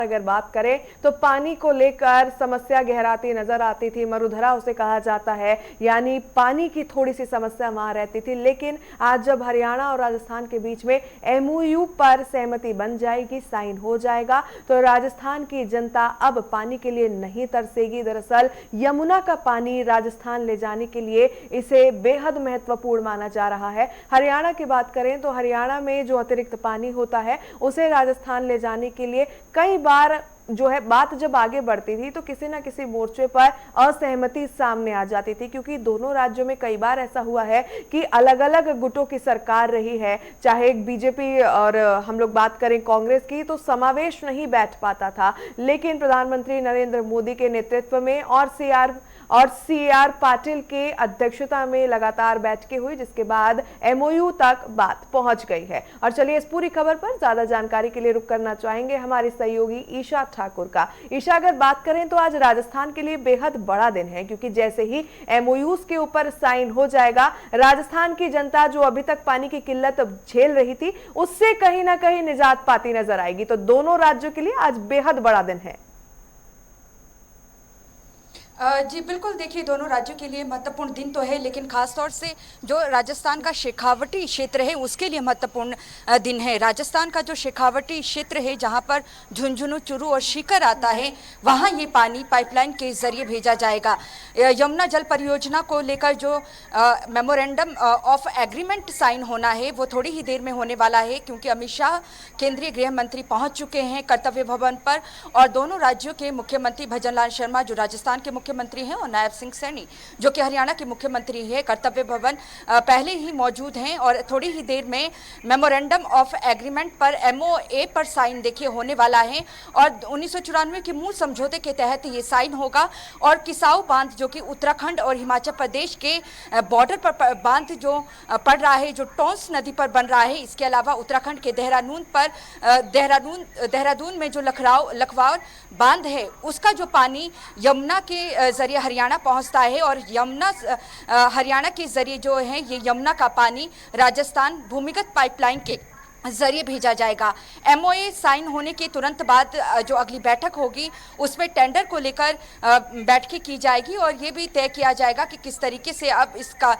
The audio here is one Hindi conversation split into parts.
अगर बात करें तो पानी को लेकर समस्या गहराती नजर आती थी, मरुधरा उसे कहा जाता है, यानी पानी की थोड़ी सी समस्या वहां रहती थी। लेकिन आज जब हरियाणा और राजस्थान के बीच में एमओयू पर सहमति बन जाएगी, साइन हो जाएगा, तो राजस्थान की जनता अब पानी के लिए नहीं तरसेगी। दरअसल यमुना का पानी राजस्थान ले जाने के लिए इसे बेहद महत्वपूर्ण माना जा रहा है। हरियाणा की बात करें तो हरियाणा में जो अतिरिक्त पानी होता है उसे राजस्थान ले जाने के लिए कई बार जो है बात जब आगे बढ़ती थी तो किसी ना किसी मोर्चे पर असहमति सामने आ जाती थी, क्योंकि दोनों राज्यों में कई बार ऐसा हुआ है कि अलग अलग गुटों की सरकार रही है। चाहे एक बीजेपी और हम लोग बात करें कांग्रेस की, तो समावेश नहीं बैठ पाता था। लेकिन प्रधानमंत्री नरेंद्र मोदी के नेतृत्व में और सीआर पाटिल के अध्यक्षता में लगातार बैठकें हुई, जिसके बाद एमओयू तक बात पहुंच गई है। और चलिए इस पूरी खबर पर ज्यादा जानकारी के लिए रुक करना चाहेंगे हमारी सहयोगी ईशा ठाकुर का। ईशा, अगर बात करें तो आज राजस्थान के लिए बेहद बड़ा दिन है, क्योंकि जैसे ही एमओयूज के ऊपर साइन हो जाएगा, राजस्थान की जनता जो अभी तक पानी की किल्लत झेल रही थी उससे कहीं ना कहीं निजात पाती नजर आएगी। तो दोनों राज्यों के लिए आज बेहद बड़ा दिन है। जी बिल्कुल, देखिए दोनों राज्यों के लिए महत्वपूर्ण दिन तो है, लेकिन खासतौर से जो राजस्थान का शेखावटी क्षेत्र है उसके लिए महत्वपूर्ण दिन है। राजस्थान का जो शेखावटी क्षेत्र है, जहां पर झुंझुनू, चूरू और सीकर आता है, वहां ये पानी पाइपलाइन के जरिए भेजा जाएगा। यमुना जल परियोजना को लेकर जो मेमोरेंडम ऑफ एग्रीमेंट साइन होना है वो थोड़ी ही देर में होने वाला है, क्योंकि अमित शाह केंद्रीय गृह मंत्री पहुंच चुके हैं कर्तव्य भवन पर, और दोनों राज्यों के मुख्यमंत्री भजनलाल शर्मा जो राजस्थान के मुख्यमंत्री हैं और नायब सिंह सैनी जो कि हरियाणा के मुख्यमंत्री हैं, कर्तव्य भवन पहले ही मौजूद हैं। और थोड़ी ही देर में मेमोरेंडम ऑफ एग्रीमेंट पर एमओए पर साइन देखिए होने वाला है, और 1994 के मूल समझौते के तहत ये साइन होगा। और किसाऊ बांध जो कि उत्तराखंड और हिमाचल प्रदेश के बॉर्डर पर बांध जो पड़ रहा है, जो टोंस नदी पर बन रहा है, इसके अलावा उत्तराखंड के देहरादून में जो लखवार बांध है उसका जो पानी यमुना के जरिए हरियाणा पहुंचता है, और हरियाणा के जरिए जो है ये यमुना का पानी राजस्थान भूमिगत पाइपलाइन के जरिए भेजा जाएगा। एमओए साइन होने के तुरंत बाद जो अगली बैठक होगी उसमें टेंडर को लेकर बैठकें की जाएगी, और ये भी तय किया जाएगा कि किस तरीके से अब इसका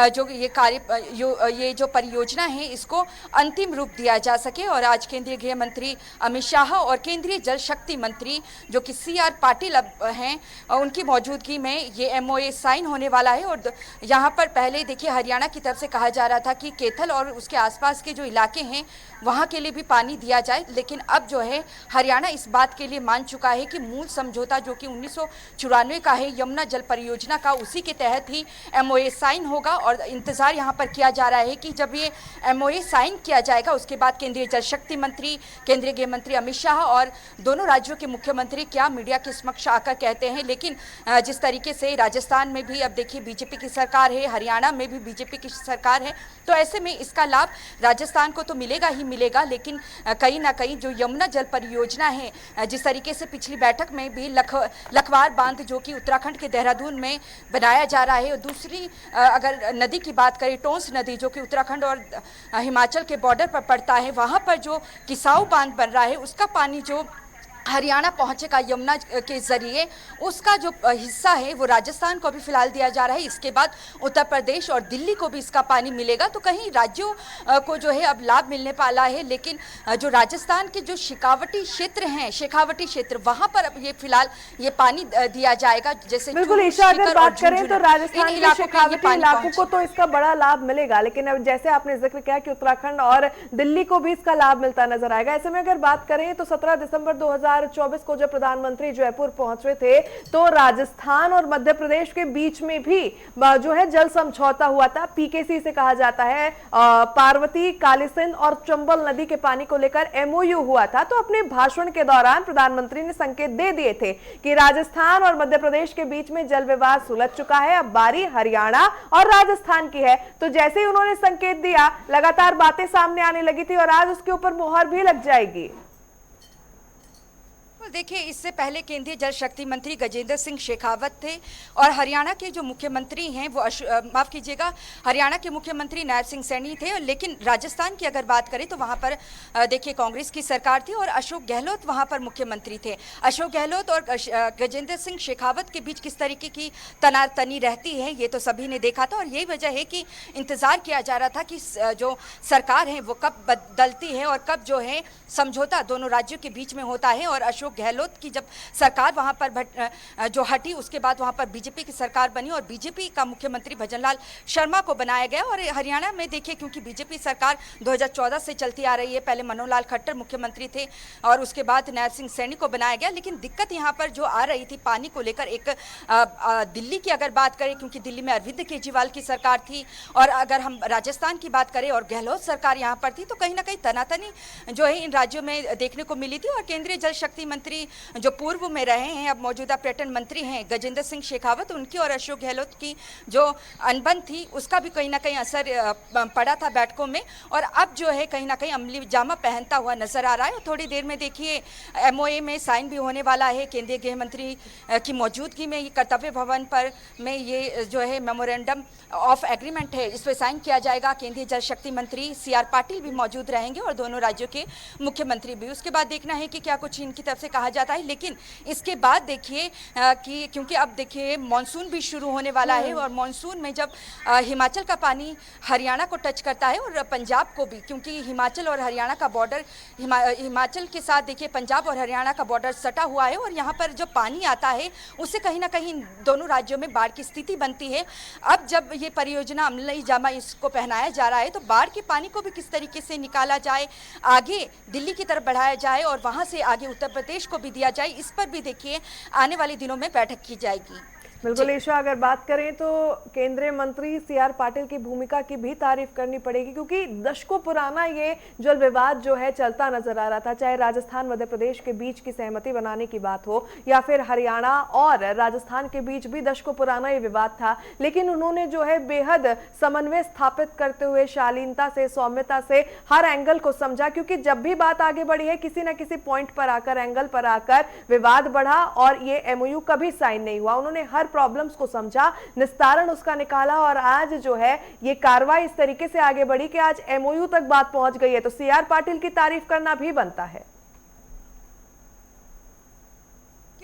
जो ये जो परियोजना है इसको अंतिम रूप दिया जा सके। और आज केंद्रीय गृह मंत्री अमित शाह और केंद्रीय जल शक्ति मंत्री जो कि सीआर पाटिल अब हैं, उनकी मौजूदगी में ये एमओए साइन होने वाला है। और यहाँ पर पहले देखिए हरियाणा की तरफ से कहा जा रहा था कि कैथल और उसके आसपास के जो इलाके हैं वहाँ के लिए भी पानी दिया जाए, लेकिन अब जो है हरियाणा इस बात के लिए मान चुका है कि मूल समझौता जो कि 1994 का है यमुना जल परियोजना का, उसी के तहत ही एमओए साइन होगा। और इंतज़ार यहाँ पर किया जा रहा है कि जब ये एमओए साइन किया जाएगा उसके बाद केंद्रीय जल शक्ति मंत्री, केंद्रीय गृह मंत्री अमित शाह और दोनों राज्यों के मुख्यमंत्री क्या मीडिया के समक्ष आकर कहते हैं। लेकिन जिस तरीके से राजस्थान में भी अब देखिए बीजेपी की सरकार है, हरियाणा में भी बीजेपी की सरकार है, तो ऐसे में इसका लाभ राजस्थान को तो मिलेगा ही मिलेगा, लेकिन कहीं ना कहीं जो यमुना जल परियोजना है, जिस तरीके से पिछली बैठक में भी लखवार बांध जो कि उत्तराखंड के देहरादून में बनाया जा रहा है, और दूसरी अगर नदी की बात करें टोंस नदी जो कि उत्तराखंड और हिमाचल के बॉर्डर पर पड़ता है, वहाँ पर जो किसाऊ बांध बन रहा है उसका पानी जो हरियाणा पहुंचेगा यमुना के जरिए, उसका जो हिस्सा है वो राजस्थान को भी फिलहाल दिया जा रहा है। इसके बाद उत्तर प्रदेश और दिल्ली को भी इसका पानी मिलेगा, तो कहीं राज्यों को जो है अब लाभ मिलने वाला है। लेकिन जो राजस्थान के जो शेखावटी क्षेत्र वहां पर अब ये फिलहाल ये पानी दिया जाएगा। जैसे बिल्कुल ईशा, अगर बात करें तो राजस्थान के शेखावटी इलाकों को तो इसका बड़ा लाभ मिलेगा, लेकिन अब जैसे आपने जिक्र किया कि उत्तराखंड और दिल्ली को भी इसका लाभ मिलता नजर आएगा। ऐसे में अगर बात करें तो 17 दिसंबर 2024 को जब प्रधानमंत्री जयपुर पहुंचे थे तो राजस्थान और मध्य प्रदेश के बीच में भी जो है जल समझौता हुआ था। पीकेसी से कहा जाता है, पार्वती, कालीसिंध और चंबल नदी के पानी को लेकर एमओयू हुआ था। तो अपने भाषण के दौरान प्रधानमंत्री ने संकेत दे दिए थे कि राजस्थान और मध्य प्रदेश के बीच में जल विवाद सुलझ चुका है, अब बारी हरियाणा और राजस्थान की है। तो जैसे ही उन्होंने संकेत दिया, लगातार बातें सामने आने लगी थी और आज उसके ऊपर मुहर भी लग जाएगी। देखिए, इससे पहले केंद्रीय जल शक्ति मंत्री गजेंद्र सिंह शेखावत थे और हरियाणा के जो मुख्यमंत्री हैं वो माफ कीजिएगा, हरियाणा के मुख्यमंत्री नायब सिंह सैनी थे। लेकिन राजस्थान की अगर बात करें तो वहां पर देखिए कांग्रेस की सरकार थी और अशोक गहलोत वहां पर मुख्यमंत्री थे। अशोक गहलोत और गजेंद्र सिंह शेखावत के बीच किस तरीके की तनातनी रहती है ये तो सभी ने देखा था और यही वजह है कि इंतजार किया जा रहा था कि जो सरकार है वो कब बदलती है और कब जो है समझौता दोनों राज्यों के बीच में होता है। और अशोक गहलोत की जब सरकार वहां पर जो हटी उसके बाद वहां पर बीजेपी की सरकार बनी और बीजेपी का मुख्यमंत्री भजनलाल शर्मा को बनाया गया। और हरियाणा में देखिए, क्योंकि बीजेपी सरकार 2014 से चलती आ रही है, पहले मनोहर लाल खट्टर मुख्यमंत्री थे और उसके बाद नायब सिंह सैनी को बनाया गया। लेकिन दिक्कत यहाँ पर जो आ रही थी पानी को लेकर, एक दिल्ली की अगर बात करें, क्योंकि दिल्ली में अरविंद केजरीवाल की सरकार थी और अगर हम राजस्थान की बात करें और गहलोत सरकार यहाँ पर थी, तो कहीं ना कहीं तनातनी जो है इन राज्यों में देखने को मिली थी। और केंद्रीय जल शक्ति मंत्री जो पूर्व में रहे हैं, अब मौजूदा पर्यटन मंत्री हैं गजेंद्र सिंह शेखावत, उनकी और अशोक गहलोत की जो अनबन थी उसका भी कहीं ना कहीं असर पड़ा था बैठकों में। और अब जो है कहीं ना कहीं अमली जामा पहनता हुआ नजर आ रहा है। और थोड़ी देर में देखिए MOA में साइन भी होने वाला है केंद्रीय गृह मंत्री की मौजूदगी में। ये कर्तव्य भवन पर में ये जो है मेमोरेंडम ऑफ एग्रीमेंट है, इस पर साइन किया जाएगा। केंद्रीय जल शक्ति मंत्री CR पाटिल भी मौजूद रहेंगे और दोनों राज्यों के मुख्यमंत्री भी। उसके बाद देखना है कि क्या कुछ इनकी तरफ से कहा जाता है। लेकिन इसके बाद देखिए कि क्योंकि अब देखिए मानसून भी शुरू होने वाला है और मानसून में जब हिमाचल का पानी हरियाणा को टच करता है और पंजाब को भी, क्योंकि हिमाचल और हरियाणा का बॉर्डर हिमाचल के साथ देखिए पंजाब और हरियाणा का बॉर्डर सटा हुआ है और यहाँ पर जो पानी आता है उससे कहीं ना कहीं दोनों राज्यों में बाढ़ की स्थिति बनती है। अब जब ये परियोजना अमली जामा इसको पहनाया जा रहा है तो बाढ़ के पानी को भी किस तरीके से निकाला जाए, आगे दिल्ली की तरफ बढ़ाया जाए और वहां से आगे उत्तर प्रदेश को भी दिया जाए, इस पर भी देखिए आने वाले दिनों में बैठक की जाएगी। बिल्कुल ईशा, अगर बात करें तो केंद्रीय मंत्री CR पाटिल की भूमिका की भी तारीफ करनी पड़ेगी, क्योंकि दशकों पुराना ये जल विवाद जो है चलता नजर आ रहा था। चाहे राजस्थान मध्य प्रदेश के बीच की सहमति बनाने की बात हो या फिर हरियाणा और राजस्थान के बीच भी दशकों पुराना ये विवाद था। लेकिन उन्होंने जो है बेहद समन्वय स्थापित करते हुए शालीनता से, सौम्यता से हर एंगल को समझा, क्योंकि जब भी बात आगे बढ़ी है किसी न किसी पॉइंट पर आकर, एंगल पर आकर विवाद बढ़ा और ये MOU कभी साइन नहीं हुआ। उन्होंने हर प्रॉब्लम्स को समझा, निस्तारण उसका निकाला और आज जो है ये कार्रवाई इस तरीके से आगे बढ़ी कि आज MOU तक बात पहुंच गई है। तो CR पाटिल की तारीफ करना भी बनता है।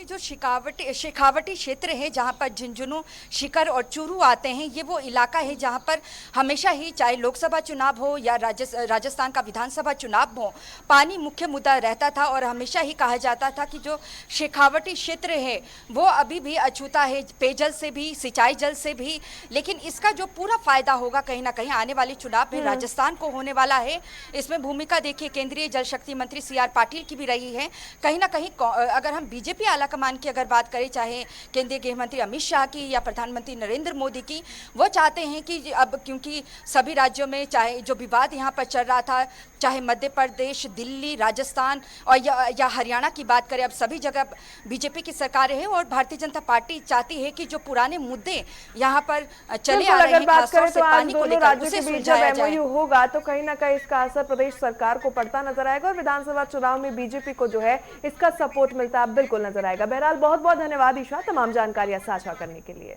जो शेखावटी क्षेत्र है जहां पर झुंझुनू, शिकर और चूरू आते हैं, ये वो इलाका है जहां पर हमेशा ही चाहे लोकसभा चुनाव हो या राजस्थान का विधानसभा चुनाव हो, पानी मुख्य मुद्दा रहता था। और हमेशा ही कहा जाता था कि जो शेखावटी क्षेत्र है वो अभी भी अछूता है, पेयजल से भी, सिंचाई जल से भी। लेकिन इसका जो पूरा फायदा होगा कहीं ना कहीं आने वाले चुनाव में राजस्थान को होने वाला है। इसमें भूमिका देखिए केंद्रीय जल शक्ति मंत्री CR पाटिल की भी रही है। कहीं ना कहीं अगर हम बीजेपी आलाकमान की अगर बात करें, चाहे केंद्रीय गृह मंत्री अमित शाह की या प्रधानमंत्री नरेंद्र मोदी की, वो चाहते हैं कि अब क्योंकि सभी राज्यों में चाहे जो विवाद यहाँ पर चल रहा था, चाहे मध्य प्रदेश, दिल्ली, राजस्थान और या हरियाणा की बात करें, अब सभी जगह बीजेपी की सरकार है और भारतीय जनता पार्टी चाहती है कि जो पुराने मुद्दे यहाँ पर चले आ रहे हैं, खासतौर से पानी को लेकर, उसे सुलझाया जाए। MOU होगा तो कहीं ना कहीं इसका असर प्रदेश सरकार को पड़ता नजर आएगा और विधानसभा चुनाव में बीजेपी को जो है इसका सपोर्ट मिलता बिल्कुल नजर आएगा। बहरहाल बहुत बहुत धन्यवाद ईशा तमाम जानकारियां साझा करने के लिए।